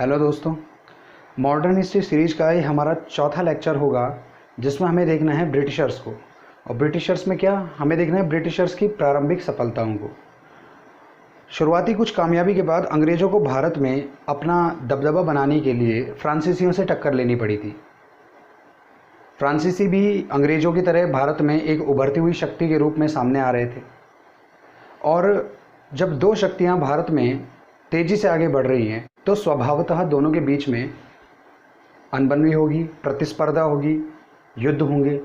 Hello दोस्तों, modern history series का ये हमारा चौथा लेक्चर होगा जिसमें हमें देखना है ब्रिटिशर्स को। और ब्रिटिशर्स में क्या हमें देखना है, ब्रिटिशर्स की प्रारंभिक सफलताओं को। शुरुआती कुछ कामयाबी के बाद अंग्रेज़ों को भारत में अपना दबदबा बनाने के लिए फ्रांसीसियों से टक्कर लेनी पड़ी थी। फ्रांसीसी भी अंग्रेज़ों की तरह भारत में एक उभरती हुई शक्ति के रूप में सामने आ रहे थे। और जब दो शक्तियां भारत में तेज़ी से आगे बढ़ रही हैं तो स्वभावतः दोनों के बीच में अनबन होगी, प्रतिस्पर्धा होगी, युद्ध होंगे।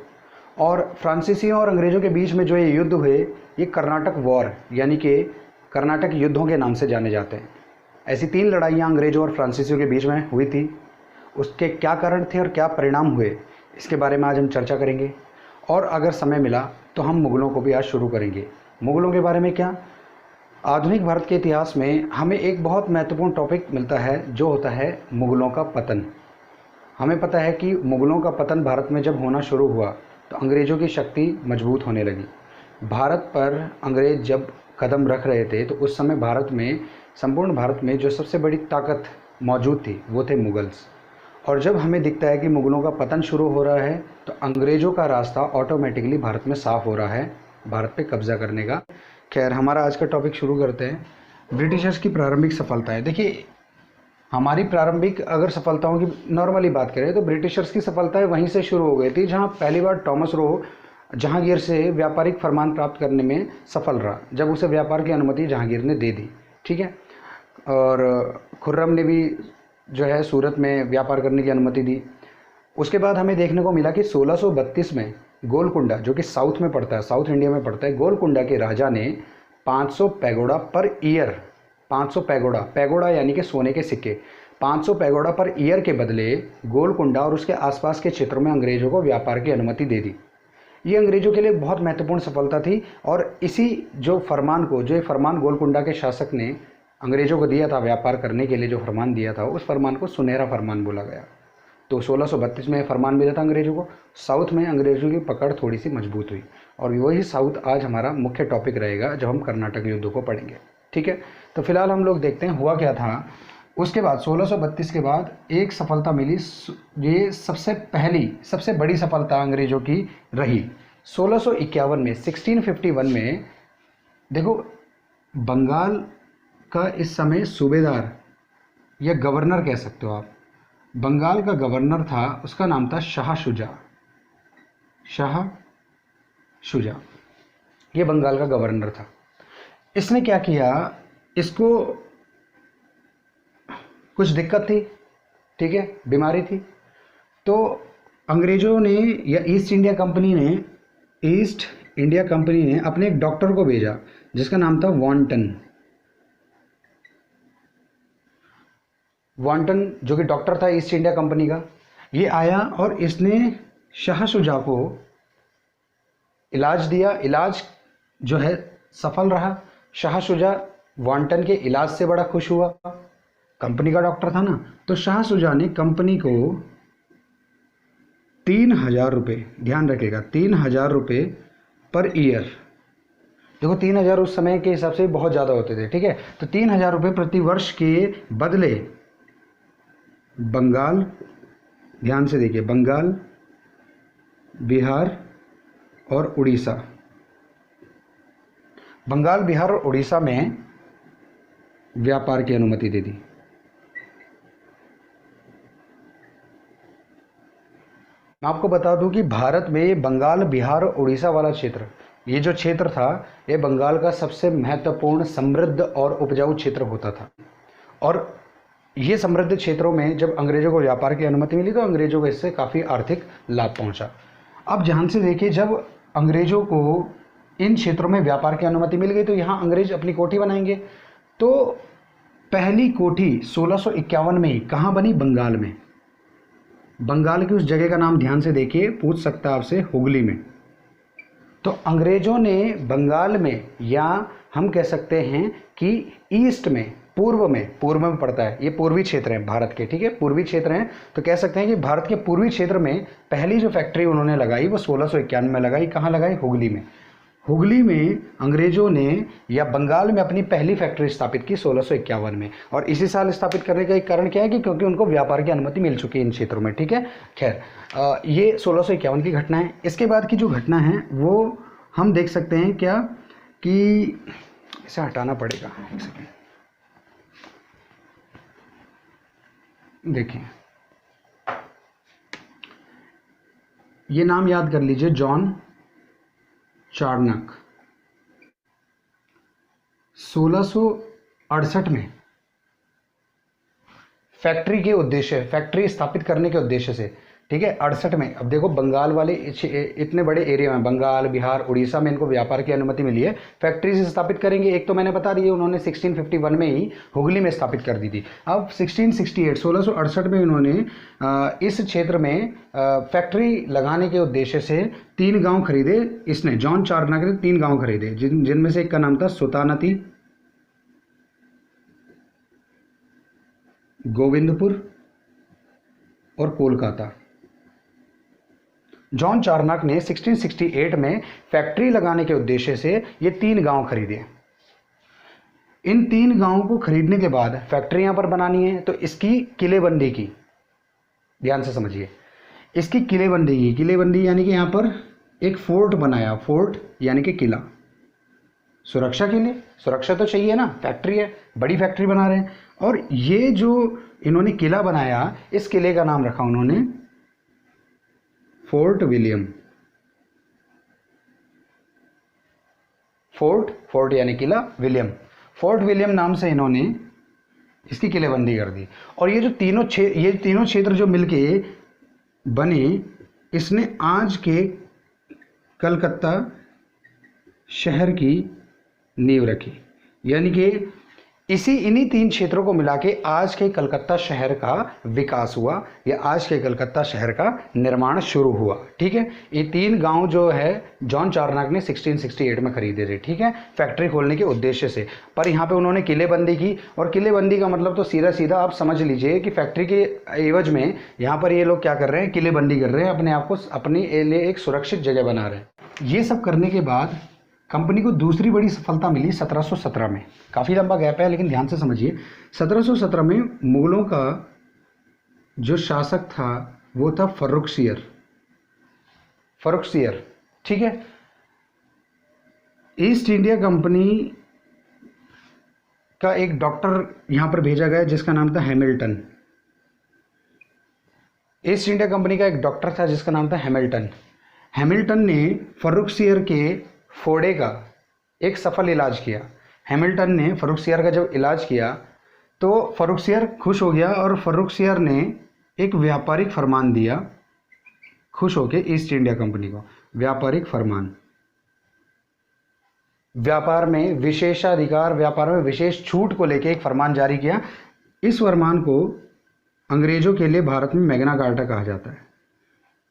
और फ्रांसीसियों और अंग्रेज़ों के बीच में जो ये युद्ध हुए, ये कर्नाटक वॉर यानी कि कर्नाटक युद्धों के नाम से जाने जाते हैं। ऐसी 3 लड़ाइयाँ अंग्रेज़ों और फ्रांसीसियों के बीच में हुई थी। उसके क्या कारण थे और क्या परिणाम हुए, इसके बारे में आज हम चर्चा करेंगे। और अगर समय मिला तो हम मुग़लों को भी आज शुरू करेंगे। मुग़लों के बारे में क्या, आधुनिक भारत के इतिहास में हमें एक बहुत महत्वपूर्ण टॉपिक मिलता है जो होता है मुग़लों का पतन। हमें पता है कि मुग़लों का पतन भारत में जब होना शुरू हुआ तो अंग्रेज़ों की शक्ति मजबूत होने लगी। भारत पर अंग्रेज़ जब कदम रख रहे थे तो उस समय भारत में, संपूर्ण भारत में जो सबसे बड़ी ताकत मौजूद थी वो थे मुग़ल्स। और जब हमें दिखता है कि मुग़लों का पतन शुरू हो रहा है तो अंग्रेज़ों का रास्ता ऑटोमेटिकली भारत में साफ़ हो रहा है भारत पे कब्ज़ा करने का। खैर, हमारा आज का टॉपिक शुरू करते हैं। ब्रिटिशर्स की प्रारंभिक सफलताएं। देखिए, हमारी प्रारंभिक अगर सफलताओं की नॉर्मली बात करें तो ब्रिटिशर्स की सफलताएं वहीं से शुरू हो गई थी जहां पहली बार टॉमस रो जहांगीर से व्यापारिक फरमान प्राप्त करने में सफल रहा, जब उसे व्यापार की अनुमति जहांगीर ने दे दी। ठीक है। और खुर्रम ने भी जो है सूरत में व्यापार करने की अनुमति दी। उसके बाद हमें देखने को मिला कि 1632 में गोलकुंडा, जो कि साउथ में पड़ता है, साउथ इंडिया में पड़ता है, गोलकुंडा के राजा ने 500 पैगोडा पर ईयर, 500 पैगोडा यानी कि सोने के सिक्के, 500 पैगोडा पर ईयर के बदले गोलकुंडा और उसके आसपास के क्षेत्रों में अंग्रेज़ों को व्यापार की अनुमति दे दी। ये अंग्रेज़ों के लिए बहुत महत्वपूर्ण सफलता थी। और इसी जो फरमान गोलकुंडा के शासक ने अंग्रेज़ों को दिया था व्यापार करने के लिए, जो फरमान दिया था, उस फरमान को सुनहरा फरमान बोला गया। तो 1632 में फरमान मिला था अंग्रेज़ों को। साउथ में अंग्रेज़ों की पकड़ थोड़ी सी मजबूत हुई और वही साउथ आज हमारा मुख्य टॉपिक रहेगा जब हम कर्नाटक युद्ध को पढ़ेंगे। ठीक है। तो फिलहाल हम लोग देखते हैं हुआ क्या था। उसके बाद 1632 के बाद एक सफलता मिली, ये सबसे बड़ी सफलता अंग्रेज़ों की रही 1651 में, 1651 में। देखो, बंगाल का इस समय सूबेदार या गवर्नर कह सकते हो आप, बंगाल का गवर्नर था, उसका नाम था शाह शुजा। ये बंगाल का गवर्नर था। इसने क्या किया, इसको कुछ दिक्कत थी, ठीक है, बीमारी थी। तो अंग्रेज़ों ने या ईस्ट इंडिया कंपनी ने अपने एक डॉक्टर को भेजा जिसका नाम था वांटन, जो कि डॉक्टर था ईस्ट इंडिया कंपनी का। ये आया और इसने शाह शुजा को इलाज दिया। इलाज जो है सफल रहा। शाह शुजा वांटन के इलाज से बड़ा खुश हुआ, कंपनी का डॉक्टर था ना। तो शाह शुजा ने कंपनी को 3000 रुपये, ध्यान रखेगा, 3000 रुपये पर ईयर। देखो, 3000 उस समय के हिसाब से बहुत ज़्यादा होते थे। ठीक है। तो 3000 रुपये प्रति वर्ष के बदले बंगाल, ध्यान से देखिए, बंगाल, बिहार और उड़ीसा, बंगाल, बिहार और उड़ीसा में व्यापार की अनुमति दे दी। मैं आपको बता दूं कि भारत में बंगाल, बिहार और उड़ीसा वाला क्षेत्र, ये जो क्षेत्र था, ये बंगाल का सबसे महत्वपूर्ण, समृद्ध और उपजाऊ क्षेत्र होता था। और ये समृद्ध क्षेत्रों में जब अंग्रेज़ों को व्यापार की अनुमति मिली तो अंग्रेज़ों को इससे काफ़ी आर्थिक लाभ पहुंचा। अब ध्यान से देखिए, जब अंग्रेज़ों को इन क्षेत्रों में व्यापार की अनुमति मिल गई तो यहाँ अंग्रेज़ अपनी कोठी बनाएंगे। तो पहली कोठी 1651 में ही कहाँ बनी, बंगाल में। बंगाल की उस जगह का नाम ध्यान से देखिए, पूछ सकता है आपसे, हुगली में। तो अंग्रेज़ों ने बंगाल में, या हम कह सकते हैं कि ईस्ट में, पूर्व में पड़ता है, ये पूर्वी क्षेत्र हैं भारत के। ठीक है, पूर्वी क्षेत्र हैं। तो कह सकते हैं कि भारत के पूर्वी क्षेत्र में पहली जो फैक्ट्री उन्होंने लगाई वो 1651 में लगाई। कहाँ लगाई, हुगली में। हुगली में अंग्रेजों ने या बंगाल में अपनी पहली फैक्ट्री स्थापित की 1651 में। और इसी साल स्थापित करने का एक कारण क्या है कि क्योंकि उनको व्यापार की अनुमति मिल चुकी है इन क्षेत्रों में, ठीक है। खैर, ये 1651 की घटना है। इसके बाद की जो घटना है वो हम देख सकते हैं क्या कि इसे हटाना पड़ेगा, एक सेकेंड, देखिए ये नाम याद कर लीजिए, जॉन चार्नक। 1668 में फैक्ट्री स्थापित करने के उद्देश्य से, ठीक है, 68 में। अब देखो बंगाल वाले इतने बड़े एरिया में, बंगाल, बिहार, उड़ीसा में इनको व्यापार की अनुमति मिली है, फैक्ट्री से स्थापित करेंगे। एक तो मैंने बता दी है उन्होंने 1651 में ही हुगली में स्थापित कर दी थी। अब 1668 में उन्होंने इस क्षेत्र में फैक्ट्री लगाने के उद्देश्य से 3 गांव खरीदे। इसने, जॉन चार्नक ने 3 गांव खरीदे, जिनमें से एक का नाम था सुतानती, गोविंदपुर और कोलकाता। जॉन चार्नक ने 1668 में फैक्ट्री लगाने के उद्देश्य से ये 3 गांव खरीदे। इन 3 गांवों को खरीदने के बाद फैक्ट्री यहां पर बनानी है, तो इसकी किलेबंदी की, ध्यान से समझिए, इसकी किलेबंदी यानी कि यहां पर एक फोर्ट बनाया। फोर्ट यानी कि किला, सुरक्षा के लिए, सुरक्षा तो चाहिए ना, फैक्ट्री है, बड़ी फैक्ट्री बना रहे हैं। और ये जो इन्होंने किला बनाया, इस किले का नाम रखा उन्होंने फोर्ट विलियम। फोर्ट यानी किला, विलियम, फोर्ट विलियम नाम से इन्होंने इसकी किलेबंदी कर दी। और ये तीनों क्षेत्र जो मिलके बने, इसने आज के कलकत्ता शहर की नींव रखी। यानी कि इन्हीं 3 क्षेत्रों को मिला के आज के कलकत्ता शहर का विकास हुआ, या आज के कलकत्ता शहर का निर्माण शुरू हुआ, ठीक है। ये 3 गांव जो है जॉन चार्नक ने 1668 में खरीदे थे, ठीक है, फैक्ट्री खोलने के उद्देश्य से। पर यहाँ पे उन्होंने किलेबंदी की, और किलेबंदी का मतलब तो सीधा आप समझ लीजिए कि फैक्ट्री के एवज में यहाँ पर ये लोग क्या कर रहे हैं, किलेबंदी कर रहे हैं, अपने आप को अपने लिए एक सुरक्षित जगह बना रहे हैं। ये सब करने के बाद कंपनी को दूसरी बड़ी सफलता मिली 1717 में। काफ़ी लंबा गैप है, लेकिन ध्यान से समझिए। 1717 में मुगलों का जो शासक था वो था फर्रुखसियर, ठीक है। ईस्ट इंडिया कंपनी का एक डॉक्टर यहां पर भेजा गया जिसका नाम था हैमिल्टन। ईस्ट इंडिया कंपनी का एक डॉक्टर था जिसका नाम था हैमिल्टन। हैमिल्टन ने फर्रुखसियर के फोड़े का एक सफल इलाज किया। हैमिल्टन ने फर्रुखसियर का जब इलाज किया तो फर्रुखसियर खुश हो गया, और फर्रुखसियर ने एक व्यापारिक फरमान दिया, खुश होकर ईस्ट इंडिया कंपनी को। व्यापारिक फरमान, व्यापार में विशेषाधिकार, व्यापार में विशेष छूट को लेकर एक फरमान जारी किया। इस फरमान को अंग्रेजों के लिए भारत में मैग्ना कार्टा कहा जाता है।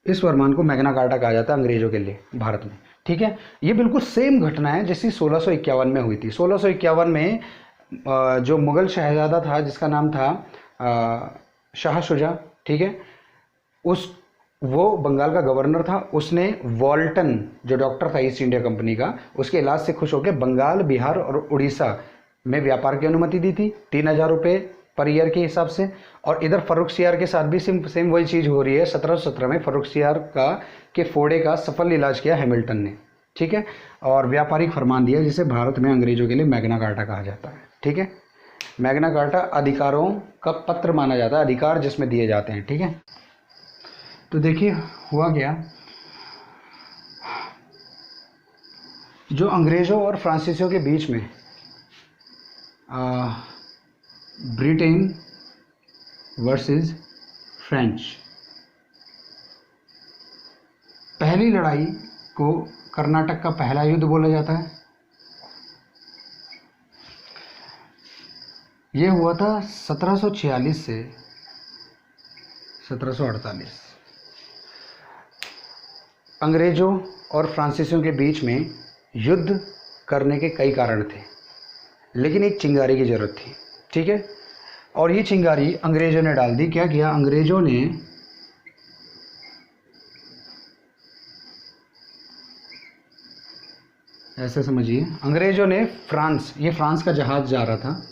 इस फरमान को मैग्ना कार्टा कहा जाता है अंग्रेजों के लिए भारत में, ठीक है। ये बिल्कुल सेम घटना है जैसी 1651 में हुई थी। 1651 में जो मुगल शहजादा था जिसका नाम था शाह शुजा, ठीक है, वो बंगाल का गवर्नर था। उसने वॉल्टन जो डॉक्टर था ईस्ट इंडिया कंपनी का, उसके इलाज से खुश होकर बंगाल, बिहार और उड़ीसा में व्यापार की अनुमति दी थी 3000 रुपये पर ईयर के हिसाब से। और इधर फर्रुखसियर के साथ भी सेम वही चीज़ हो रही है। 1717 में फर्रुखसियर के फोड़े का सफल इलाज किया हैमिल्टन ने, ठीक है, और व्यापारिक फरमान दिया जिसे भारत में अंग्रेजों के लिए मैग्ना कार्टा कहा जाता है, ठीक है। मैग्ना कार्टा अधिकारों का पत्र माना जाता है, अधिकार जिसमें दिए जाते हैं, ठीक है। तो देखिए हुआ क्या, जो अंग्रेजों और फ्रांसीसियों के बीच में ब्रिटेन वर्सेस फ्रेंच, पहली लड़ाई को कर्नाटक का पहला युद्ध बोला जाता है। यह हुआ था 1746 से 1748। अंग्रेजों और फ्रांसीसियों के बीच में युद्ध करने के कई कारण थे, लेकिन एक चिंगारी की ज़रूरत थी, ठीक है। और ये चिंगारी अंग्रेजों ने डाल दी। क्या किया अंग्रेजों ने, ऐसे समझिए, अंग्रेज़ों ने फ्रांस, ये फ्रांस का जहाज़ जा रहा था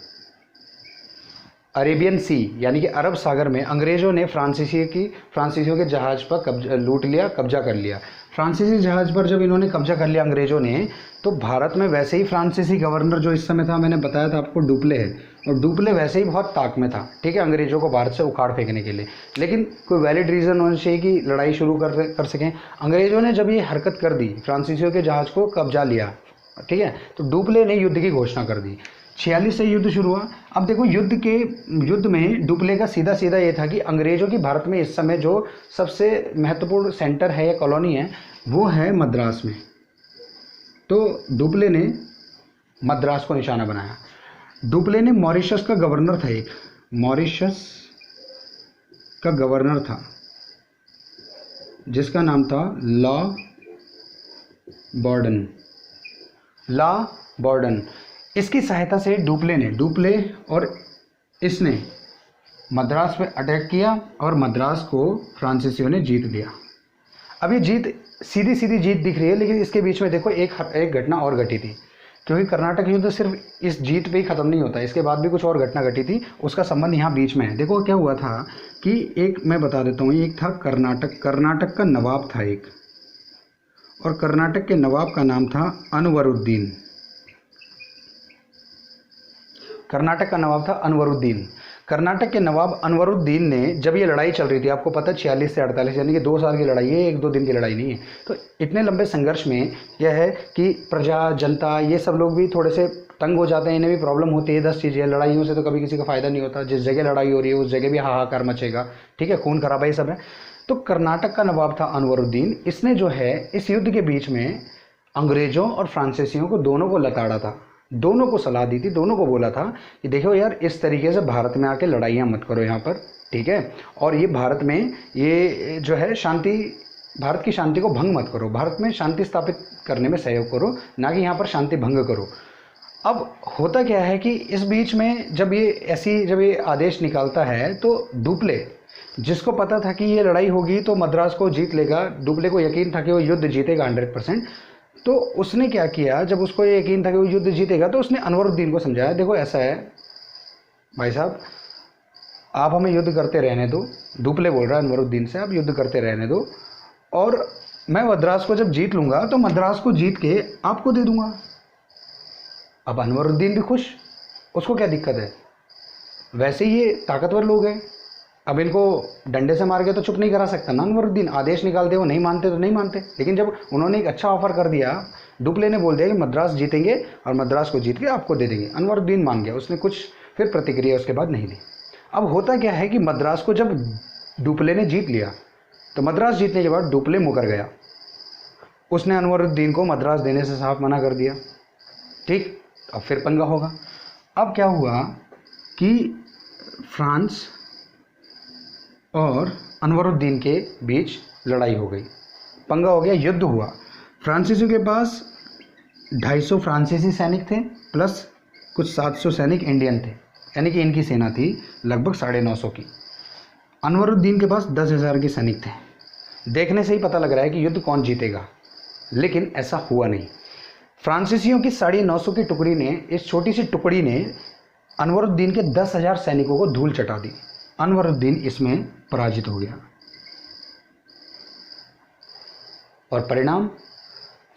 अरेबियन सी यानी कि अरब सागर में, अंग्रेज़ों ने फ्रांसीसियों के जहाज़ पर कब्जा कर लिया। फ्रांसीसी जहाज़ पर जब इन्होंने कब्जा कर लिया अंग्रेज़ों ने, तो भारत में वैसे ही फ्रांसीसी गवर्नर जो इस समय था, मैंने बताया था आपको, डुप्ले है, और डुप्ले वैसे ही बहुत ताक में था, ठीक है, अंग्रेज़ों को भारत से उखाड़ फेंकने के लिए। लेकिन कोई वैलिड रीज़न होना चाहिए कि लड़ाई शुरू कर सकें। अंग्रेज़ों ने जब ये हरकत कर दी, फ्रांसीसियों के जहाज़ को कब्जा लिया, ठीक है, तो डुप्ले ने युद्ध की घोषणा कर दी। 46 से युद्ध शुरू हुआ। अब देखो युद्ध में डुप्ले का सीधा सीधा ये था कि अंग्रेज़ों की भारत में इस समय जो सबसे महत्वपूर्ण सेंटर है या कॉलोनी है वो है मद्रास में। तो डुप्ले ने मद्रास को निशाना बनाया। डुप्ले ने मॉरिशस का गवर्नर था, एक मॉरिशस का गवर्नर था जिसका नाम था लॉ बॉर्डन। इसकी सहायता से डुप्ले और इसने मद्रास पे अटैक किया और मद्रास को फ्रांसीसियों ने जीत लिया। अब ये जीत सीधी जीत दिख रही है, लेकिन इसके बीच में देखो एक घटना और घटी थी, क्योंकि कर्नाटक युद्ध सिर्फ इस जीत पे ही ख़त्म नहीं होता, इसके बाद भी कुछ और घटना घटी थी, उसका संबंध यहाँ बीच में है। देखो क्या हुआ था कि एक मैं बता देता हूँ, एक था कर्नाटक का नवाब था एक, और कर्नाटक के नवाब का नाम था अनवरुद्दीन। कर्नाटक का नवाब था अनवरुद्दीन। कर्नाटक के नवाब अनवरुद्दीन ने, जब ये लड़ाई चल रही थी, आपको पता 46 से 48 यानी कि 2 साल की लड़ाई है, 1-2 दिन की लड़ाई नहीं है, तो इतने लंबे संघर्ष में यह है कि प्रजा, जनता, ये सब लोग भी थोड़े से तंग हो जाते हैं, इन्हें भी प्रॉब्लम होती है। 10 चीज़ें, लड़ाइयों से तो कभी किसी का फ़ायदा नहीं होता, जिस जगह लड़ाई हो रही है उस जगह भी हाहाकार मचेगा, ठीक है, खून खराबा ये सब है। तो कर्नाटक का नवाब था अनवरुद्दीन, इसने जो है इस युद्ध के बीच में अंग्रेज़ों और फ्रांसीसियों को दोनों को लताड़ा था, दोनों को सलाह दी थी, दोनों को बोला था कि देखो यार, इस तरीके से भारत में आके लड़ाइयाँ मत करो यहाँ पर, ठीक है, और ये भारत में ये जो है भारत की शांति को भंग मत करो, भारत में शांति स्थापित करने में सहयोग करो, ना कि यहाँ पर शांति भंग करो। अब होता क्या है कि इस बीच में जब ये आदेश निकालता है, तो डुप्ले, जिसको पता था कि ये लड़ाई होगी तो मद्रास को जीत लेगा, डुप्ले को यकीन था कि वो युद्ध जीतेगा 100%, तो उसने क्या किया, जब उसको ये यकीन था कि वो युद्ध जीतेगा, तो उसने अनवरुद्दीन को समझाया, देखो ऐसा है भाई साहब, आप हमें युद्ध करते रहने दो, डुप्ले बोल रहा है अनवरुद्दीन से, आप युद्ध करते रहने दो, और मैं मद्रास को जब जीत लूँगा तो मद्रास को जीत के आपको दे दूँगा। अब अनवरुद्दीन भी खुश, उसको क्या दिक्कत है, वैसे ही ये ताकतवर लोग हैं, अब इनको डंडे से मार के तो चुप नहीं करा सकता ना अनवरुद्दीन, आदेश निकाल दे, वो नहीं मानते तो नहीं मानते। लेकिन जब उन्होंने एक अच्छा ऑफर कर दिया, डुप्ले ने बोल दिया कि मद्रास जीतेंगे और मद्रास को जीत के आपको दे देंगे, अनवरुद्दीन मान गया, उसने कुछ फिर प्रतिक्रिया उसके बाद नहीं दी। अब होता क्या है कि मद्रास को जब डुप्ले ने जीत लिया, तो मद्रास जीतने के बाद डुप्ले मुकर गया, उसने अनवरुद्दीन को मद्रास देने से साफ मना कर दिया, ठीक, अब फिर पंगा होगा। अब क्या हुआ कि फ्रांस और अनवरुद्दीन के बीच लड़ाई हो गई, पंगा हो गया, युद्ध हुआ। फ्रांसीसियों के पास 250 फ्रांसीसी सैनिक थे प्लस कुछ 700 सैनिक इंडियन थे, यानी कि इनकी सेना थी लगभग 950 की। अनवरुद्दीन के पास 10,000 के सैनिक थे। देखने से ही पता लग रहा है कि युद्ध कौन जीतेगा, लेकिन ऐसा हुआ नहीं। फ्रांसीसियों की 950 की टुकड़ी ने, इस छोटी सी टुकड़ी ने अनवरुद्दीन के 10,000 सैनिकों को धूल चटा दी। अनवरुद्दीन इसमें पराजित हो गया और परिणाम,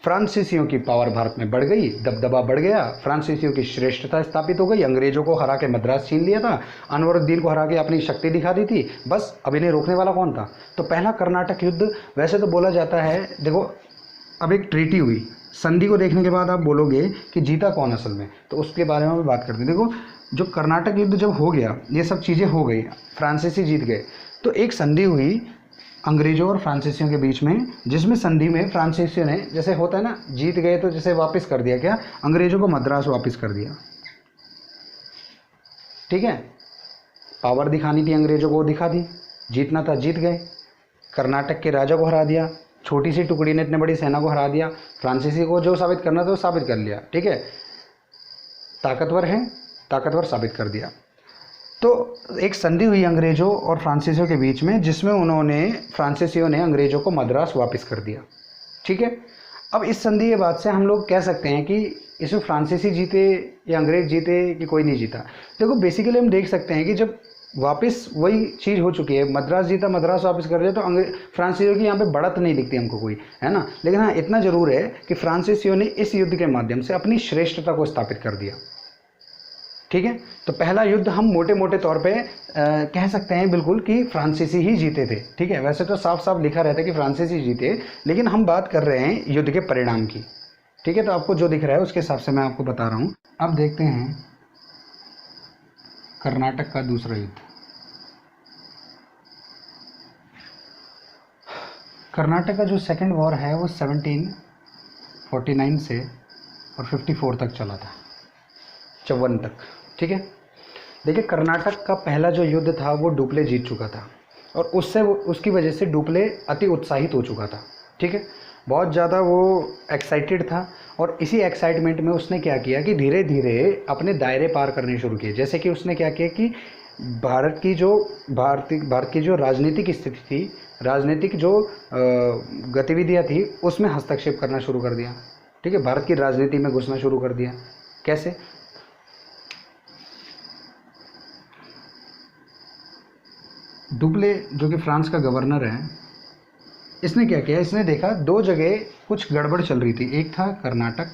फ्रांसीसियों की पावर भारत में बढ़ गई, दबदबा बढ़ गया, फ्रांसीसियों की श्रेष्ठता स्थापित हो गई, अंग्रेजों को हरा के मद्रास छीन लिया था, अनवरुद्दीन को हरा के अपनी शक्ति दिखा दी थी, बस अब इन्हें रोकने वाला कौन था। तो पहला कर्नाटक युद्ध, वैसे तो बोला जाता है, देखो अब एक ट्रीटी हुई, संधि को देखने के बाद आप बोलोगे कि जीता कौन असल में, तो उसके बारे में भी बात करते हैं। देखो जो कर्नाटक युद्ध जब हो गया, ये सब चीज़ें हो गई, फ्रांसीसी जीत गए, तो एक संधि हुई अंग्रेज़ों और फ्रांसीसियों के बीच में, जिसमें संधि में फ्रांसीसियों ने, जैसे होता है ना, जीत गए तो जैसे वापस कर दिया, क्या, अंग्रेज़ों को मद्रास वापस कर दिया, ठीक है, पावर दिखानी थी अंग्रेज़ों को, दिखा दी, जीतना था जीत गए, कर्नाटक के राजा को हरा दिया, छोटी सी टुकड़ी ने इतने बड़ी सेना को हरा दिया, फ्रांसीसी को जो साबित करना था वो साबित कर लिया, ठीक है, ताकतवर है, ताकतवर साबित कर दिया। तो एक संधि हुई अंग्रेज़ों और फ्रांसीसियों के बीच में, जिसमें फ्रांसीसियों ने अंग्रेज़ों को मद्रास वापस कर दिया, ठीक है। अब इस संधि के बाद से हम लोग कह सकते हैं कि इसमें फ्रांसीसी जीते या अंग्रेज जीते कि कोई नहीं जीता। देखो बेसिकली हम देख सकते हैं कि जब वापस वही चीज़ हो चुकी है, मद्रास जीता, मद्रास वापस कर दिया, तो फ्रांसीसियों की यहाँ पे बढ़त नहीं दिखती हमको कोई, है ना। लेकिन हाँ इतना ज़रूर है कि फ्रांसीसियों ने इस युद्ध के माध्यम से अपनी श्रेष्ठता को स्थापित कर दिया। ठीक है, तो पहला युद्ध हम मोटे मोटे तौर पे कह सकते हैं बिल्कुल कि फ्रांसीसी ही जीते थे। ठीक है, वैसे तो साफ साफ लिखा रहता है कि फ्रांसीसी जीते, लेकिन हम बात कर रहे हैं युद्ध के परिणाम की। ठीक है, तो आपको जो दिख रहा है उसके हिसाब से मैं आपको बता रहा हूँ। अब देखते हैं कर्नाटक का दूसरा युद्ध। कर्नाटक का जो सेकेंड वॉर है वो 1749 से और 54 तक चला था, 54 तक। ठीक है, देखिए कर्नाटक का पहला जो युद्ध था वो डुप्ले जीत चुका था और उसकी वजह से डुप्ले अति उत्साहित हो चुका था। ठीक है, बहुत ज़्यादा वो एक्साइटेड था और इसी एक्साइटमेंट में उसने क्या किया कि धीरे धीरे अपने दायरे पार करने शुरू किए। जैसे कि उसने क्या किया कि भारत की जो राजनीतिक स्थिति थी, राजनीतिक जो गतिविधियाँ थी उसमें हस्तक्षेप करना शुरू कर दिया। ठीक है, भारत की राजनीति में घुसना शुरू कर दिया। कैसे? डुप्ले जो कि फ्रांस का गवर्नर है, इसने क्या किया, इसने देखा दो जगह कुछ गड़बड़ चल रही थी। एक था कर्नाटक,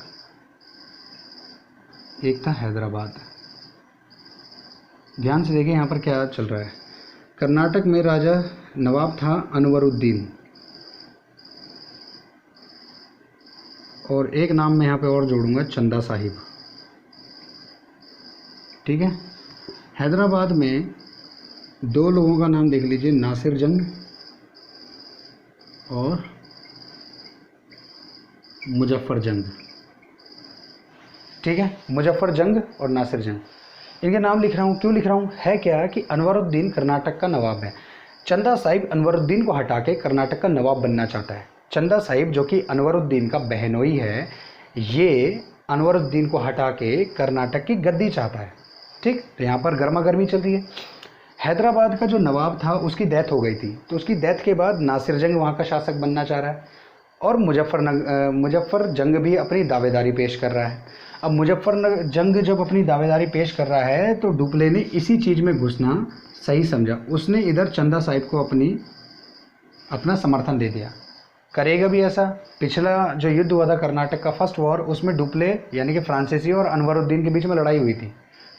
एक था हैदराबाद। ध्यान से देखिए यहाँ पर क्या चल रहा है। कर्नाटक में राजा नवाब था अनवरुद्दीन, और एक नाम मैं यहाँ पे और जोड़ूंगा, चंदा साहिब। ठीक है, हैदराबाद में दो लोगों का नाम देख लीजिए, नासिर जंग और मुजफ्फर जंग। ठीक है, मुजफ्फर जंग और नासिर जंग, इनके नाम लिख रहा हूँ। क्यों लिख रहा हूँ? है क्या कि अनवरुद्दीन कर्नाटक का नवाब है। चंदा साहिब अनवरुद्दीन को हटा के कर्नाटक का नवाब बनना चाहता है। चंदा साहिब जो कि अनवरुद्दीन का बहनोई है, ये अनवरुद्दीन को हटा के कर्नाटक की गद्दी चाहता है। ठीक, तो यहाँ पर गर्मा गर्मी चल रही है। हैदराबाद का जो नवाब था उसकी डेथ हो गई थी, तो उसकी डेथ के बाद नासिर जंग वहाँ का शासक बनना चाह रहा है और मुजफ्फर जंग भी अपनी दावेदारी पेश कर रहा है। अब मुजफ्फर जंग जब अपनी दावेदारी पेश कर रहा है तो डुप्ले ने इसी चीज़ में घुसना सही समझा। उसने इधर चंदा साहिब को अपना समर्थन दे दिया। करेगा भी ऐसा। पिछला जो युद्ध हुआ था कर्नाटक का फर्स्ट वॉर, उसमें डुप्ले यानी कि फ्रांसीसी और अनवरुद्दीन के बीच में लड़ाई हुई थी,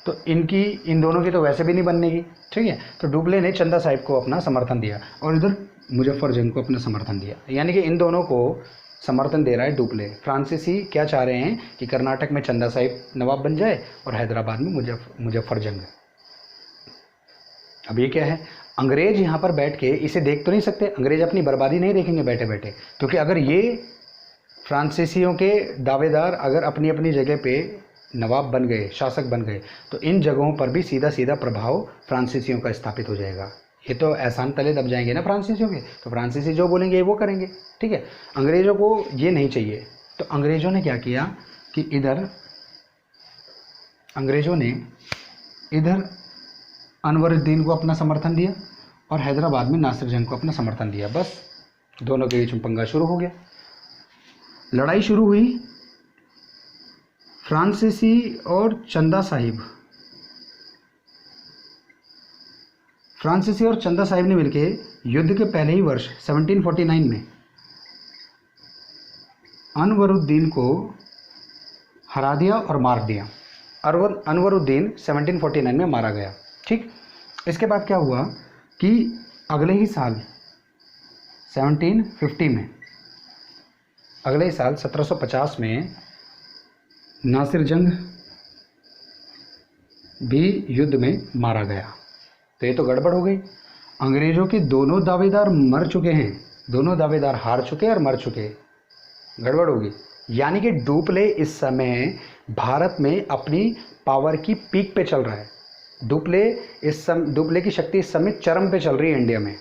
तो इन दोनों की तो वैसे भी नहीं बननेगी। ठीक है, तो डुप्ले ने चंदा साहिब को अपना समर्थन दिया और इधर मुजफ्फर जंग को अपना समर्थन दिया, यानी कि इन दोनों को समर्थन दे रहा है डुप्ले। फ्रांसीसी क्या चाह रहे हैं कि कर्नाटक में चंदा साहिब नवाब बन जाए और हैदराबाद में मुजफ्फर जंग। अब ये क्या है, अंग्रेज यहाँ पर बैठ के इसे देख तो नहीं सकते, अंग्रेज अपनी बर्बादी नहीं देखेंगे बैठे बैठे, क्योंकि अगर ये फ्रांसीसियों के दावेदार अगर अपनी अपनी जगह पे नवाब बन गए, शासक बन गए, तो इन जगहों पर भी सीधा सीधा प्रभाव फ्रांसीसियों का स्थापित हो जाएगा। ये तो एहसान तले दब जाएंगे ना फ्रांसीसियों के, तो फ्रांसीसी जो बोलेंगे वो करेंगे। ठीक है, अंग्रेज़ों को ये नहीं चाहिए, तो अंग्रेज़ों ने क्या किया कि अंग्रेज़ों ने इधर अनवरुद्दीन को अपना समर्थन दिया और हैदराबाद में नासिर जंग को अपना समर्थन दिया। बस दोनों के बीच में पंगा शुरू हो गया, लड़ाई शुरू हुई। फ्रांसीसी और चंदा साहिब ने मिलकर युद्ध के पहले ही वर्ष 1749 में अनवरुद्दीन को हरा दिया और मार दिया। अनवरुद्दीन 1749 में मारा गया। ठीक, इसके बाद क्या हुआ कि अगले ही साल 1750 में, अगले ही साल 1750 में नासिर जंग भी युद्ध में मारा गया। तो ये तो गड़बड़ हो गई। अंग्रेज़ों के दोनों दावेदार मर चुके हैं, दोनों दावेदार हार चुके और मर चुके, गड़बड़ होगी। यानी कि डुप्ले इस समय भारत में अपनी पावर की पीक पे चल रहा है। डुप्ले की शक्ति इस समय चरम पे चल रही है इंडिया में,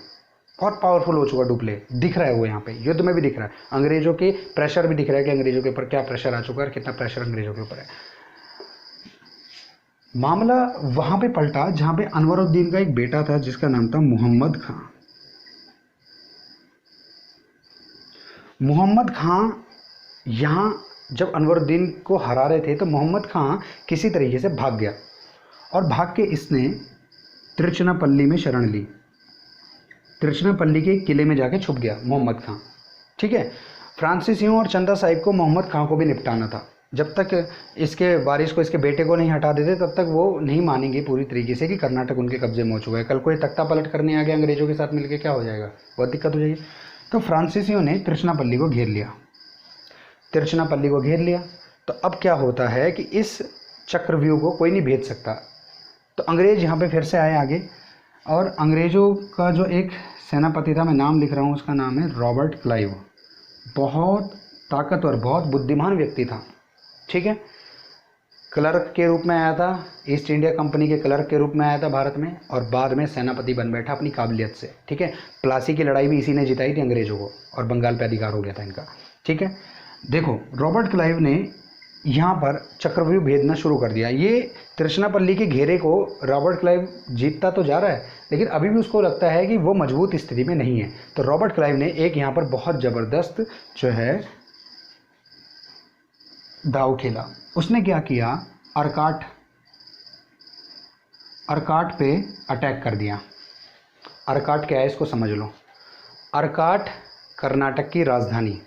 बहुत पावरफुल हो चुका डुप्ले, दिख रहा है वो यहाँ पे युद्ध में भी दिख रहा है। अंग्रेज़ों के प्रेशर भी दिख रहा है कि अंग्रेज़ों के ऊपर क्या प्रेशर आ चुका है और कितना प्रेशर अंग्रेज़ों के ऊपर है। मामला वहाँ पे पलटा जहाँ पे अनवरुद्दीन का एक बेटा था जिसका नाम था मोहम्मद खां। मोहम्मद खां यहाँ जब अनवरुद्दीन को हरा रहे थे तो मोहम्मद खां किसी तरीके से भाग गया और भाग के इसने तिरुचिरापल्ली में शरण ली। तिरुचिरापल्ली के किले में जाके छुप गया मोहम्मद खां। ठीक है, फ्रांसीसियों और चंदा साहिब को मोहम्मद खां को भी निपटाना था। जब तक इसके वारिस को, इसके बेटे को नहीं हटा देते तब तक वो नहीं मानेंगे पूरी तरीके से कि कर्नाटक उनके कब्जे में हो चुका है। कल को ये तख्ता पलट करने आ गया अंग्रेजों के साथ मिलकर, क्या हो जाएगा, बहुत दिक्कत हो जाएगी। तो फ्रांसीसियों ने तिरुचिरापल्ली को घेर लिया। तिरुचिरापल्ली को घेर लिया तो अब क्या होता है कि इस चक्रव्यूह को कोई नहीं भेज सकता। तो अंग्रेज यहाँ पे फिर से आए आगे, और अंग्रेज़ों का जो एक सेनापति था, मैं नाम लिख रहा हूँ, उसका नाम है रॉबर्ट क्लाइव। बहुत ताकतवर, बहुत बुद्धिमान व्यक्ति था। ठीक है, क्लर्क के रूप में आया था, ईस्ट इंडिया कंपनी के क्लर्क के रूप में आया था भारत में, और बाद में सेनापति बन बैठा अपनी काबिलियत से। ठीक है, प्लासी की लड़ाई भी इसी ने जिताई थी अंग्रेज़ों को, और बंगाल पे अधिकार हो गया था इनका। ठीक है, देखो रॉबर्ट क्लाइव ने यहाँ पर चक्रव्यूह भेजना शुरू कर दिया। ये तिरुचिरापल्ली के घेरे को रॉबर्ट क्लाइव जीतता तो जा रहा है, लेकिन अभी भी उसको लगता है कि वो मजबूत स्थिति में नहीं है। तो रॉबर्ट क्लाइव ने एक यहाँ पर बहुत ज़बरदस्त जो है दाव खेला। उसने क्या किया, अर्काट पे अटैक कर दिया। अर्काट क्या है इसको समझ लो। अर्काट कर्नाटक की राजधानी,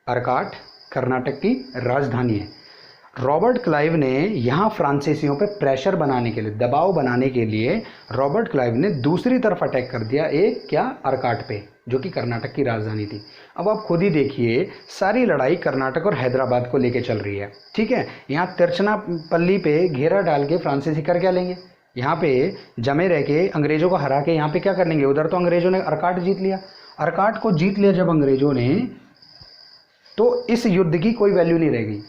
अर्काट कर्नाटक की राजधानी है। रॉबर्ट क्लाइव ने यहाँ फ्रांसीसियों पे प्रेशर बनाने के लिए, दबाव बनाने के लिए रॉबर्ट क्लाइव ने दूसरी तरफ अटैक कर दिया, एक क्या, अर्काट पे, जो कि कर्नाटक की राजधानी थी। अब आप खुद ही देखिए, सारी लड़ाई कर्नाटक और हैदराबाद को लेके चल रही है। ठीक है, यहाँ तिरुचिरापल्ली पे घेरा डाल के फ्रांसीसी कर क्या लेंगे, यहाँ पे जमे रह के अंग्रेज़ों को हरा के यहाँ पे क्या कर लेंगे। उधर तो अंग्रेज़ों ने अर्काट जीत लिया, अर्काट को जीत लिया जब अंग्रेज़ों ने, तो इस युद्ध की कोई वैल्यू नहीं रहेगी,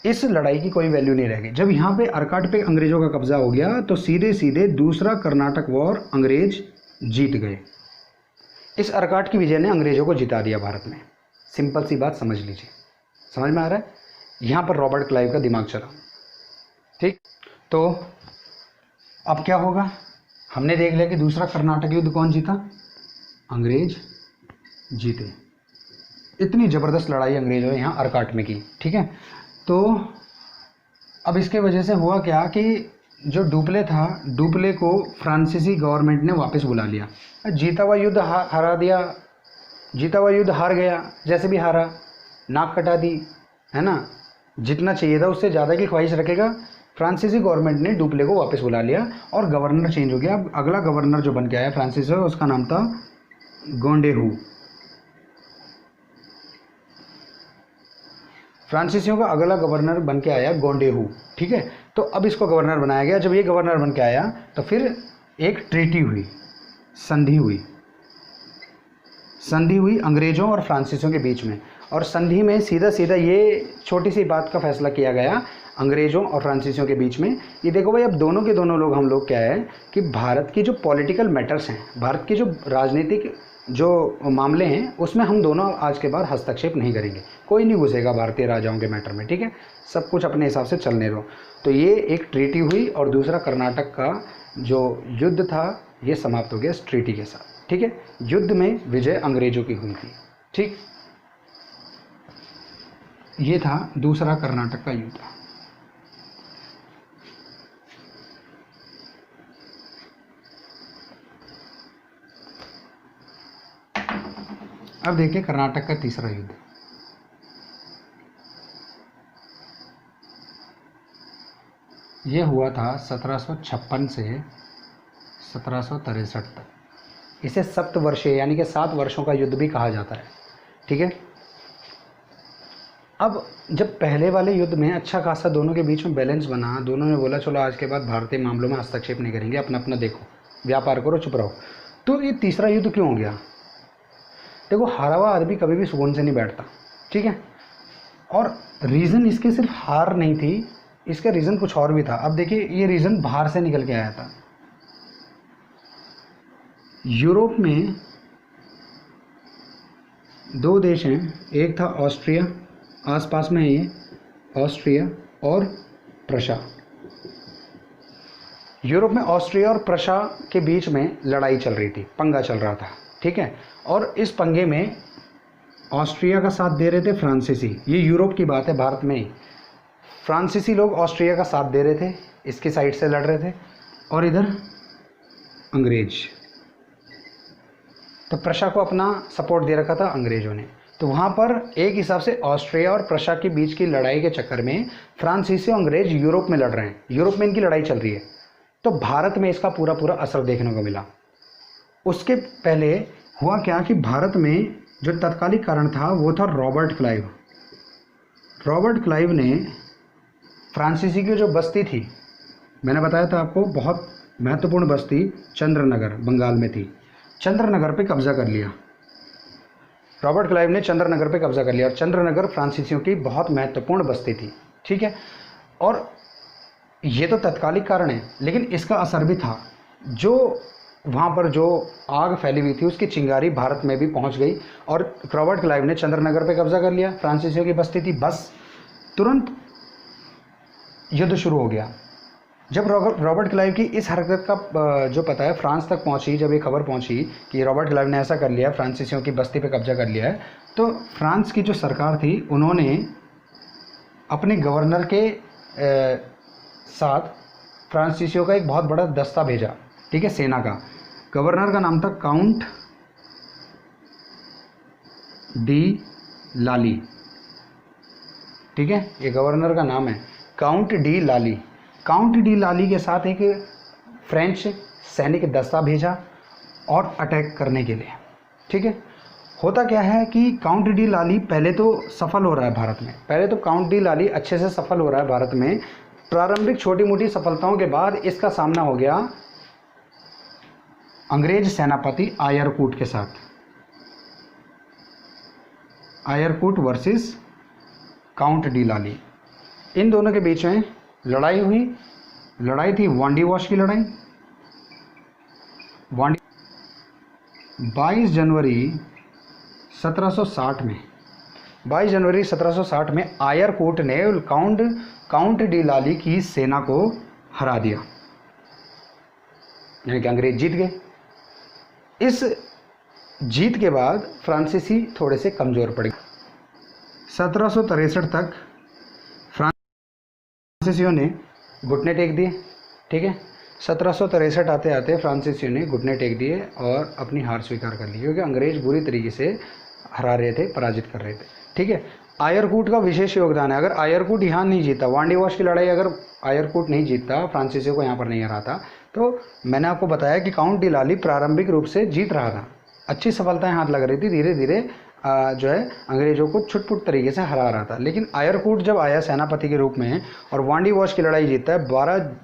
इस लड़ाई की कोई वैल्यू नहीं रहेगी। जब यहाँ पे अर्काट पे अंग्रेज़ों का कब्जा हो गया तो सीधे सीधे दूसरा कर्नाटक वॉर अंग्रेज जीत गए। इस अर्काट की विजय ने अंग्रेज़ों को जिता दिया भारत में। सिंपल सी बात समझ लीजिए, समझ में आ रहा है। यहाँ पर रॉबर्ट क्लाइव का दिमाग चला। ठीक, तो अब क्या होगा, हमने देख लिया कि दूसरा कर्नाटक युद्ध कौन जीता, अंग्रेज जीते। इतनी ज़बरदस्त लड़ाई अंग्रेज़ों ने यहाँ अर्काट में की। ठीक है, तो अब इसके वजह से हुआ क्या कि जो डुप्ले था, डुप्ले को फ्रांसीसी गवर्नमेंट ने वापस बुला लिया। जीता हुआ युद्ध हरा दिया, जीता हुआ युद्ध हार गया, जैसे भी हारा, नाक कटा दी, है ना। जितना चाहिए था उससे ज़्यादा की ख्वाहिश रखेगा। फ्रांसीसी गवर्नमेंट ने डुप्ले को वापस बुला लिया और गवर्नर चेंज हो गया। अब अगला गवर्नर जो बन के आया फ्रांसिस, उसका नाम था गोंडेहू। फ्रांसीसियों का अगला गवर्नर बन के आया गोंडेहू। ठीक है, तो अब इसको गवर्नर बनाया गया। जब ये गवर्नर बन के आया तो फिर एक ट्रीटी हुई, संधि हुई, संधि हुई अंग्रेज़ों और फ्रांसीसियों के बीच में। और संधि में सीधा सीधा ये छोटी सी बात का फैसला किया गया अंग्रेज़ों और फ्रांसीसियों के बीच में। ये देखो भाई, अब दोनों के दोनों लोग, हम लोग क्या है कि भारत की जो पॉलिटिकल मैटर्स हैं, भारत की जो राजनीतिक जो मामले हैं, उसमें हम दोनों आज के बाद हस्तक्षेप नहीं करेंगे। कोई नहीं घुसेगा भारतीय राजाओं के मैटर में। ठीक है, सब कुछ अपने हिसाब से चलने दो। तो ये एक ट्रीटी हुई और दूसरा कर्नाटक का जो युद्ध था ये समाप्त हो गया इस ट्रीटी के साथ। ठीक है, युद्ध में विजय अंग्रेजों की हुई थी। ठीक, ये था दूसरा कर्नाटक का युद्ध। अब देखिए कर्नाटक का तीसरा युद्ध। यह हुआ था 1756 से 1763 तक। इसे सप्तवर्षीय यानी कि 7 वर्षों का युद्ध भी कहा जाता है। ठीक है, अब जब पहले वाले युद्ध में अच्छा खासा दोनों के बीच में बैलेंस बना, दोनों ने बोला चलो आज के बाद भारतीय मामलों में हस्तक्षेप नहीं करेंगे, अपना अपना देखो, व्यापार करो, चुप रहो। तो ये तीसरा युद्ध क्यों हो गया? देखो, हारा हुआ आदमी कभी भी सुकून से नहीं बैठता। ठीक है, और रीज़न इसके सिर्फ हार नहीं थी, इसका रीज़न कुछ और भी था। अब देखिए, ये रीज़न बाहर से निकल के आया था। यूरोप में 2 देश हैं, एक था ऑस्ट्रिया, आसपास में है ये, ऑस्ट्रिया और प्रशा। यूरोप में ऑस्ट्रिया और प्रशा के बीच में लड़ाई चल रही थी, पंगा चल रहा था। ठीक है, और इस पंगे में ऑस्ट्रिया का साथ दे रहे थे फ्रांसीसी, ये यूरोप की बात है, भारत में ही फ्रांसीसी लोग ऑस्ट्रिया का साथ दे रहे थे, इसकी साइड से लड़ रहे थे, और इधर अंग्रेज, तो प्रशा को अपना सपोर्ट दे रखा था अंग्रेजों ने। तो वहाँ पर एक हिसाब से ऑस्ट्रिया और प्रशा के बीच की लड़ाई के चक्कर में फ्रांसीसी और अंग्रेज यूरोप में लड़ रहे हैं, यूरोप में इनकी लड़ाई चल रही है, तो भारत में इसका पूरा पूरा असर देखने को मिला। उसके पहले हुआ क्या कि भारत में जो तत्कालिक कारण था वो था रॉबर्ट क्लाइव। रॉबर्ट क्लाइव ने फ्रांसीसी की जो बस्ती थी, मैंने बताया था आपको, बहुत महत्वपूर्ण बस्ती चंद्रनगर बंगाल में थी, चंद्रनगर पे कब्जा कर लिया। रॉबर्ट क्लाइव ने चंद्रनगर पे कब्जा कर लिया, और चंद्रनगर फ्रांसीसियों की बहुत महत्वपूर्ण बस्ती थी, ठीक है। और ये तो तत्कालिक कारण है, लेकिन इसका असर भी था। जो वहाँ पर जो आग फैली हुई थी उसकी चिंगारी भारत में भी पहुँच गई, और रॉबर्ट क्लाइव ने चंद्रनगर पे कब्जा कर लिया, फ्रांसीसियों की बस्ती थी, बस तुरंत युद्ध शुरू हो गया। जब रॉबर्ट क्लाइव की इस हरकत का जो पता है फ्रांस तक पहुंची, जब ये खबर पहुंची कि रॉबर्ट क्लाइव ने ऐसा कर लिया, फ्रांसीसियों की बस्ती पे कब्जा कर लिया है, तो फ्रांस की जो सरकार थी उन्होंने अपने गवर्नर के साथ फ्रांसीसियों का एक बहुत बड़ा दस्ता भेजा, ठीक है, सेना का। गवर्नर का नाम था काउंट डी लाली, ठीक है, ये गवर्नर का नाम है काउंट डी लाली। काउंट डी लाली के साथ एक फ्रेंच सैनिक दस्ता भेजा और अटैक करने के लिए, ठीक है। होता क्या है कि काउंट डी लाली पहले तो सफल हो रहा है भारत में, पहले तो काउंट डी लाली अच्छे से सफल हो रहा है भारत में। प्रारंभिक छोटी मोटी सफलताओं के बाद इसका सामना हो गया अंग्रेज सेनापति आयरकूट के साथ। आयरकूट वर्सेस काउंट डी लाली, इन दोनों के बीच में लड़ाई हुई। लड़ाई थी वांडी वॉश की लड़ाई। 22 जनवरी 1760 में 22 जनवरी 1760 में आयरकूट ने काउंट डी लाली की सेना को हरा दिया, यानी कि अंग्रेज जीत गए। इस जीत के बाद फ्रांसीसी थोड़े से कमज़ोर पड़ गए। 1763 तक फ्रांसीसियों ने घुटने टेक दिए, ठीक है। 1763 आते आते फ्रांसीसियों ने घुटने टेक दिए और अपनी हार स्वीकार कर ली, क्योंकि अंग्रेज बुरी तरीके से हरा रहे थे, पराजित कर रहे थे, ठीक है। आयरकूट का विशेष योगदान है। अगर आयरकूट यहाँ नहीं जीता, वांडी वॉश की लड़ाई अगर आयरकूट नहीं जीतता, फ्रांसीसियों को यहाँ पर नहीं हराता, तो मैंने आपको बताया कि काउंट डी लाली प्रारंभिक रूप से जीत रहा था, अच्छी सफलताएं हाथ लग रही थी, धीरे धीरे जो है अंग्रेजों को छुटपुट तरीके से हरा रहा था। लेकिन आयरकूट जब आया सेनापति के रूप में और वांडी वॉश की लड़ाई जीतता है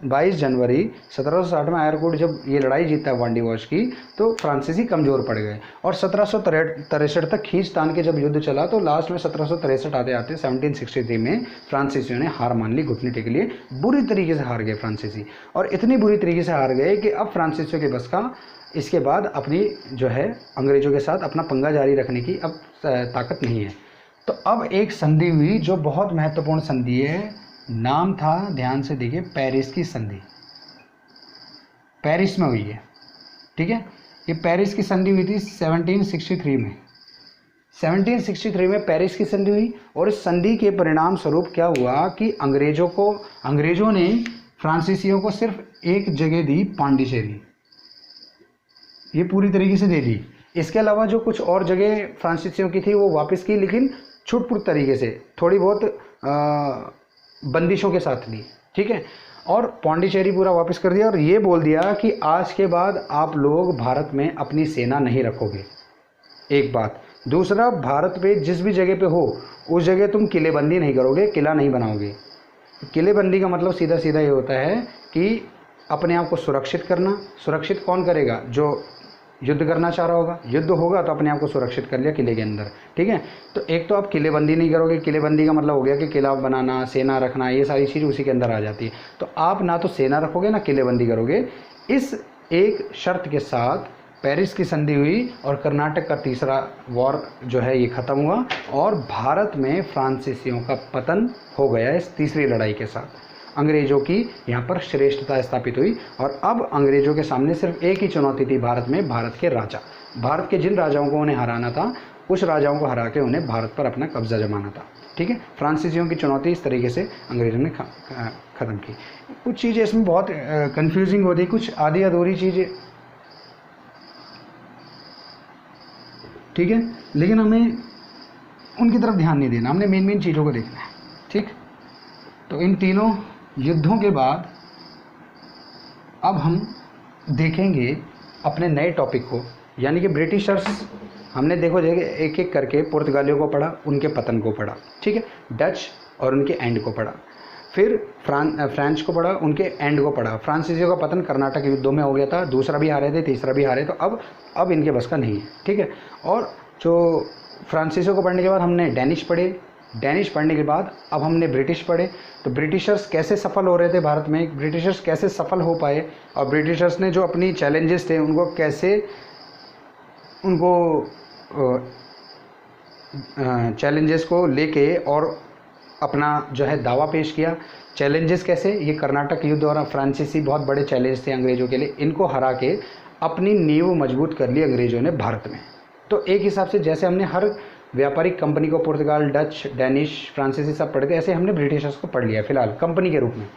22 जनवरी 1760 में आयरकूट जब ये लड़ाई जीतता है वांडी वॉश की, तो फ्रांसीसी कमज़ोर पड़ गए और 1763 तक खींचतान के जब युद्ध चला, तो लास्ट में 1763 आते आते 1763 में फ्रांसीसियों ने हार मान ली, घुटने टेक लिए, बुरी तरीके से हार गए फ्रांसीसी। और इतनी बुरी तरीके से हार गए कि अब फ्रांसीसियों के बस का इसके बाद अपनी जो है अंग्रेज़ों के साथ अपना पंगा जारी रखने की अब ताकत नहीं है। तो अब एक संधि हुई जो बहुत महत्वपूर्ण संधि है, नाम था, ध्यान से देखिए, पेरिस की संधि। पेरिस में हुई है, ठीक है। ये पेरिस की संधि हुई थी 1763 में। 1763 में पेरिस की संधि हुई और इस संधि के परिणाम स्वरूप क्या हुआ कि अंग्रेज़ों ने फ्रांसीसियों को सिर्फ एक जगह दी, पांडिचेरी, ये पूरी तरीके से दे दी। इसके अलावा जो कुछ और जगह फ्रांसीसियों की थी वो वापस की, लेकिन छुटपुट तरीके से, थोड़ी बहुत बंदिशों के साथ ली, ठीक है। और पांडिचेरी पूरा वापस कर दिया और ये बोल दिया कि आज के बाद आप लोग भारत में अपनी सेना नहीं रखोगे, एक बात। दूसरा, भारत पे जिस भी जगह पे हो उस जगह तुम किलेबंदी नहीं करोगे, किला नहीं बनाओगे। किलेबंदी का मतलब सीधा सीधा ये होता है कि अपने आप को सुरक्षित करना। सुरक्षित कौन करेगा? जो युद्ध करना चाह रहा होगा। युद्ध होगा तो अपने आप को सुरक्षित कर लिया किले के अंदर, ठीक है। तो एक तो आप किलेबंदी नहीं करोगे, किलेबंदी का मतलब हो गया कि किला बनाना, सेना रखना, ये सारी चीज़ उसी के अंदर आ जाती है। तो आप ना तो सेना रखोगे ना किलेबंदी करोगे। इस एक शर्त के साथ पेरिस की संधि हुई और कर्नाटक का तीसरा वॉर जो है ये ख़त्म हुआ और भारत में फ्रांसीसियों का पतन हो गया इस तीसरी लड़ाई के साथ। अंग्रेज़ों की यहाँ पर श्रेष्ठता स्थापित हुई और अब अंग्रेज़ों के सामने सिर्फ एक ही चुनौती थी भारत में, भारत के राजा। भारत के जिन राजाओं को उन्हें हराना था उस राजाओं को हरा के उन्हें भारत पर अपना कब्जा जमाना था। ठीक है, फ्रांसीसियों की चुनौती इस तरीके से अंग्रेज़ों ने ख़त्म की। कुछ चीज़ें इसमें बहुत कंफ्यूजिंग होती, कुछ आधी अधूरी चीज़ें, ठीक है, लेकिन हमें उनकी तरफ ध्यान नहीं देना, हमने मेन चीज़ों को देखना है। ठीक, तो इन तीनों युद्धों के बाद अब हम देखेंगे अपने नए टॉपिक को, यानी कि ब्रिटिशर्स। हमने देखो एक एक करके पुर्तगालियों को पढ़ा, उनके पतन को पढ़ा, ठीक है, डच और उनके एंड को पढ़ा, फिर फ्रांस को पढ़ा, उनके एंड को पढ़ा। फ्रांसीसियों का पतन कर्नाटक युद्धों में हो गया था, दूसरा भी हारे थे, तीसरा भी हारे, तो अब इनके बस का नहीं है। ठीक है, और जो फ्रांसीसियों को पढ़ने के बाद हमने डेनिश पढ़े, डेनिश पढ़ने के बाद अब हमने ब्रिटिश पढ़े। तो ब्रिटिशर्स कैसे सफल हो रहे थे भारत में, ब्रिटिशर्स कैसे सफल हो पाए, और ब्रिटिशर्स ने जो अपनी चैलेंजेस थे उनको कैसे चैलेंजेस को लेके और अपना जो है दावा पेश किया। चैलेंजेस कैसे, ये कर्नाटक युद्ध और फ्रांसीसी बहुत बड़े चैलेंज थे अंग्रेज़ों के लिए, इनको हरा के अपनी नींव मजबूत कर ली अंग्रेज़ों ने भारत में। तो एक हिसाब से जैसे हमने हर व्यापारिक कंपनी को पुर्तगाल, डच, डेनिश, फ्रांसीसी सब पढ़े थे, ऐसे हमने ब्रिटिशर्स को पढ़ लिया फिलहाल कंपनी के रूप में।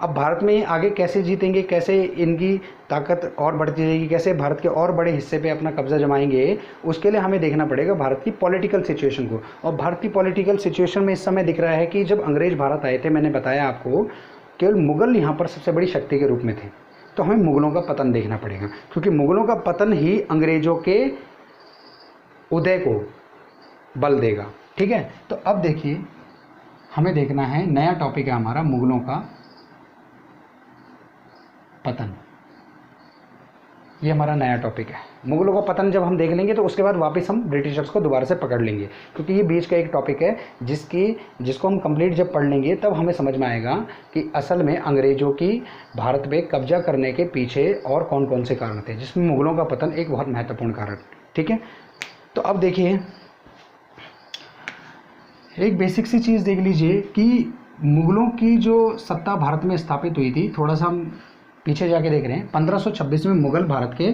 अब भारत में आगे कैसे जीतेंगे, कैसे इनकी ताकत और बढ़ती जाएगी, कैसे भारत के और बड़े हिस्से पे अपना कब्जा जमाएंगे, उसके लिए हमें देखना पड़ेगा भारत की पॉलिटिकल सिचुएशन को। और भारत की पॉलिटिकल सिचुएशन में इस समय दिख रहा है कि जब अंग्रेज़ भारत आए थे, मैंने बताया आपको, केवल मुग़ल यहाँ पर सबसे बड़ी शक्ति के रूप में थे। तो हमें मुग़लों का पतन देखना पड़ेगा, क्योंकि मुग़लों का पतन ही अंग्रेज़ों के उदय को बल देगा। ठीक है, तो अब देखिए हमें देखना है, नया टॉपिक है हमारा मुग़लों का पतन। ये हमारा नया टॉपिक है, मुग़लों का पतन। जब हम देख लेंगे तो उसके बाद वापस हम ब्रिटिशर्स को दोबारा से पकड़ लेंगे, क्योंकि ये बीच का एक टॉपिक है जिसको हम कंप्लीट जब पढ़ लेंगे तब हमें समझ में आएगा कि असल में अंग्रेज़ों की भारत पे कब्जा करने के पीछे और कौन कौन से कारण थे, जिसमें मुग़लों का पतन एक बहुत महत्वपूर्ण कारण। ठीक है, तो अब देखिए एक बेसिक सी चीज़ देख लीजिए कि मुग़लों की जो सत्ता भारत में स्थापित हुई थी, थोड़ा सा हम पीछे जाके देख रहे हैं। 1526 में मुग़ल भारत के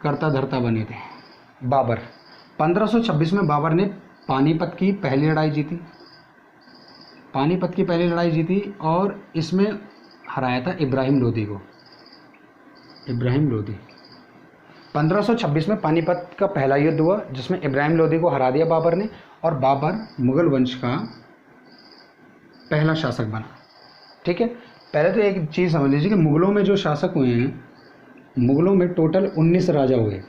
कर्ता धर्ता बने थे बाबर। 1526 में बाबर ने पानीपत की पहली लड़ाई जीती, पानीपत की पहली लड़ाई जीती और इसमें हराया था इब्राहिम लोदी को। इब्राहिम लोदी 1526 में पानीपत का पहला युद्ध हुआ, जिसमें इब्राहिम लोदी को हरा दिया बाबर ने, और बाबर मुग़ल वंश का पहला शासक बना। ठीक है, पहले तो एक चीज़ समझ लीजिए कि मुग़लों में जो शासक हुए हैं, मुग़लों में टोटल 19 राजा हुए,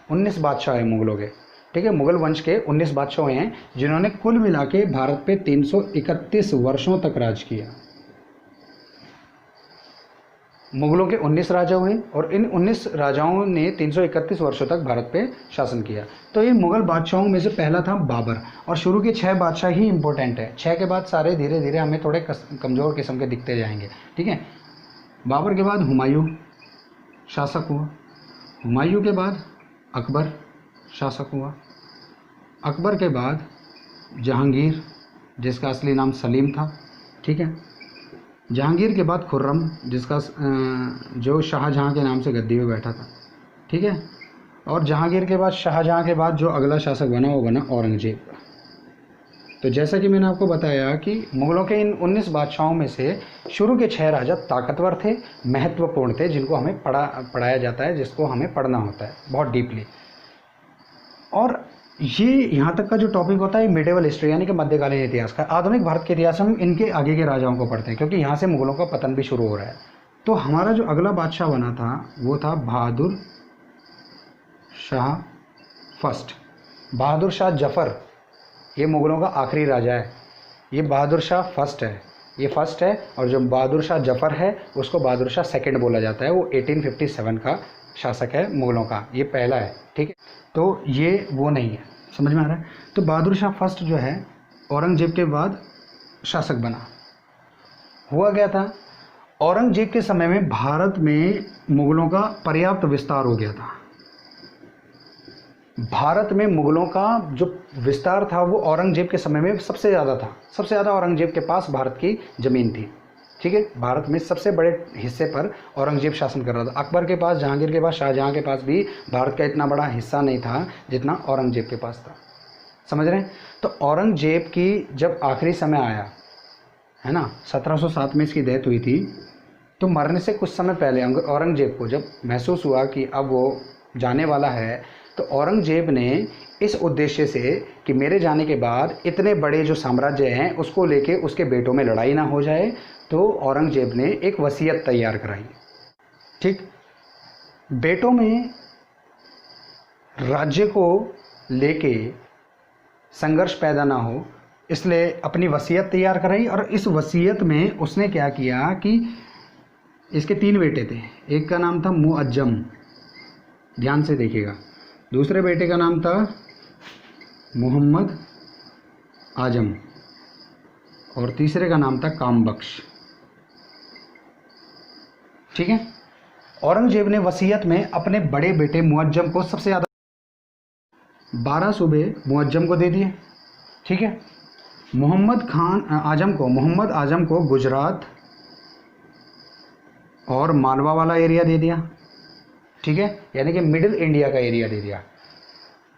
19 बादशाह हैं मुग़लों के। ठीक है, मुग़ल वंश के 19 बादशाह हुए हैं, जिन्होंने कुल मिला के भारत पे 331 वर्षों तक राज किया। मुग़लों के 19 राजा हुए और इन 19 राजाओं ने 331 वर्षों तक भारत पे शासन किया। तो ये मुग़ल बादशाहों में से पहला था बाबर, और शुरू के 6 बादशाह ही इंपॉर्टेंट है, 6 के बाद सारे धीरे धीरे हमें थोड़े कमज़ोर किस्म के दिखते जाएंगे। ठीक है, बाबर के बाद हुमायूं शासक हुआ, हुमायूं के बाद अकबर शासक हुआ, अकबर के बाद जहांगीर, जिसका असली नाम सलीम था। ठीक है, जहांगीर के बाद खुर्रम, जिसका जो शाहजहाँ के नाम से गद्दी पे बैठा था। ठीक है, और जहांगीर के बाद, शाहजहाँ के बाद जो अगला शासक बना वो बना औरंगजेब। तो जैसा कि मैंने आपको बताया कि मुग़लों के इन 19 बादशाहों में से शुरू के 6 राजा ताकतवर थे, महत्वपूर्ण थे, जिनको हमें पढ़ाया जाता है, जिसको हमें पढ़ना होता है बहुत डीपली। और ये यहाँ तक का जो टॉपिक होता है मिडिवल हिस्ट्री, यानी कि मध्यकालीन इतिहास का। आधुनिक भारत के इतिहास हम इनके आगे के राजाओं को पढ़ते हैं, क्योंकि यहाँ से मुग़लों का पतन भी शुरू हो रहा है। तो हमारा जो अगला बादशाह बना था वो था बहादुर शाह फर्स्ट, बहादुर शाह जफ़र। ये मुग़लों का आखिरी राजा है, ये बहादुर शाह फर्स्ट है, ये फर्स्ट है। और जो बहादुर शाह जफ़र है उसको बहादुर शाह सेकंड बोला जाता है, वो 1857 का शासक है मुग़लों का, ये पहला है। ठीक है, तो ये वो नहीं है, समझ में आ रहा है। तो बहादुर शाह फर्स्ट जो है औरंगजेब के बाद शासक बना। हुआ क्या था, औरंगजेब के समय में भारत में मुग़लों का पर्याप्त विस्तार हो गया था। भारत में मुग़लों का जो विस्तार था वो औरंगजेब के समय में सबसे ज़्यादा था, सबसे ज़्यादा औरंगजेब के पास भारत की ज़मीन थी। ठीक है। भारत में सबसे बड़े हिस्से पर औरंगजेब शासन कर रहा था। अकबर के पास, जहांगीर के पास, शाहजहां के पास भी भारत का इतना बड़ा हिस्सा नहीं था जितना औरंगजेब के पास था। समझ रहे हैं? तो औरंगजेब की जब आखिरी समय आया है ना, 1707 में इसकी डेथ हुई थी, तो मरने से कुछ समय पहले औरंगजेब को जब महसूस हुआ कि अब वो जाने वाला है, तो औरंगजेब ने इस उद्देश्य से कि मेरे जाने के बाद इतने बड़े जो साम्राज्य हैं उसको लेके उसके बेटों में लड़ाई ना हो जाए, तो औरंगजेब ने एक वसीयत तैयार कराई। ठीक, बेटों में राज्य को लेके संघर्ष पैदा ना हो, इसलिए अपनी वसीयत तैयार कराई। और इस वसीयत में उसने क्या किया कि इसके 3 बेटे थे। एक का नाम था मुअज्जम, ध्यान से देखिएगा। दूसरे बेटे का नाम था मोहम्मद आजम और तीसरे का नाम था कामबख्श। ठीक है। औरंगजेब ने वसीयत में अपने बड़े बेटे मुअज्जम को सबसे ज़्यादा 12 सूबे मुअज्जम को दे दिए। ठीक है। मोहम्मद आजम को गुजरात और मालवा वाला एरिया दे दिया। ठीक है, यानी कि मिडिल इंडिया का एरिया दे दिया।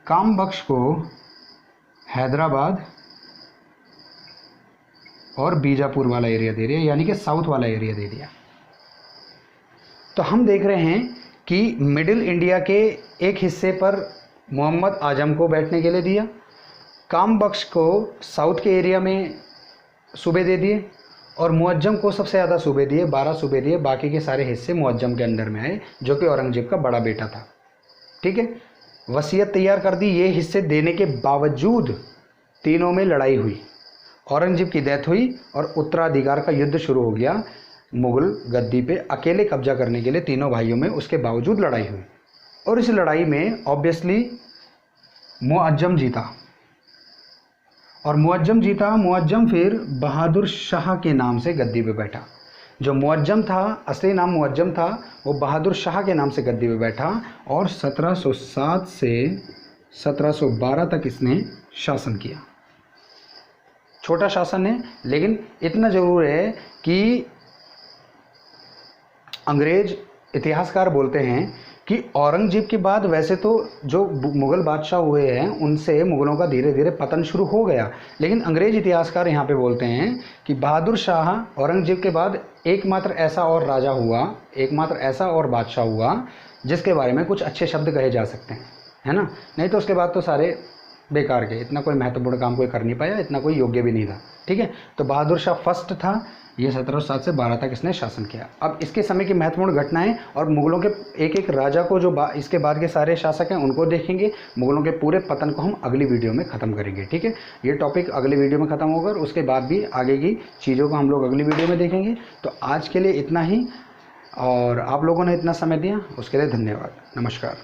कामबख्श को हैदराबाद और बीजापुर वाला एरिया दे दिया, यानी कि साउथ वाला एरिया दे दिया। तो हम देख रहे हैं कि मिडिल इंडिया के एक हिस्से पर मोहम्मद आजम को बैठने के लिए दिया, कामबख्श को साउथ के एरिया में सूबे दे दिए और मुअज्जम को सबसे ज़्यादा सूबे दिए, 12 सूबे दिए। बाकी के सारे हिस्से मुअज्जम के अंडर में आए, जो कि औरंगजेब का बड़ा बेटा था। ठीक है, वसीयत तैयार कर दी। ये हिस्से देने के बावजूद तीनों में लड़ाई हुई, औरंगजेब की डेथ हुई और उत्तराधिकार का युद्ध शुरू हो गया। मुगल गद्दी पे अकेले कब्जा करने के लिए तीनों भाइयों में उसके बावजूद लड़ाई हुई और इस लड़ाई में ऑब्वियसली मुअज्जम जीता और मुअज्जम फिर बहादुर शाह के नाम से गद्दी पे बैठा। जो मुअज्जम था, असली नाम मुअज्जम था, वो बहादुर शाह के नाम से गद्दी पे बैठा और 1707 से 1712 तक इसने शासन किया। छोटा शासन है, लेकिन इतना ज़रूर है कि अंग्रेज इतिहासकार बोलते हैं कि औरंगजेब के बाद वैसे तो जो मुग़ल बादशाह हुए हैं उनसे मुग़लों का धीरे धीरे पतन शुरू हो गया, लेकिन अंग्रेज इतिहासकार यहाँ पे बोलते हैं कि बहादुर शाह औरंगजेब के बाद एकमात्र ऐसा और राजा हुआ, एकमात्र ऐसा और बादशाह हुआ जिसके बारे में कुछ अच्छे शब्द कहे जा सकते हैं, है ना। नहीं तो उसके बाद तो सारे बेकार के, इतना कोई महत्वपूर्ण काम कोई कर नहीं पाया, इतना कोई योग्य भी नहीं था। ठीक है, तो बहादुर शाह फर्स्ट था। ये 1707 से 12 तक इसने शासन किया। अब इसके समय की महत्वपूर्ण घटनाएं और मुगलों के एक एक राजा को जो इसके बाद के सारे शासक हैं उनको देखेंगे। मुगलों के पूरे पतन को हम अगली वीडियो में ख़त्म करेंगे। ठीक है, ये टॉपिक अगली वीडियो में ख़त्म होगा, उसके बाद भी आगे की चीज़ों को हम लोग अगली वीडियो में देखेंगे। तो आज के लिए इतना ही, और आप लोगों ने इतना समय दिया उसके लिए धन्यवाद। नमस्कार।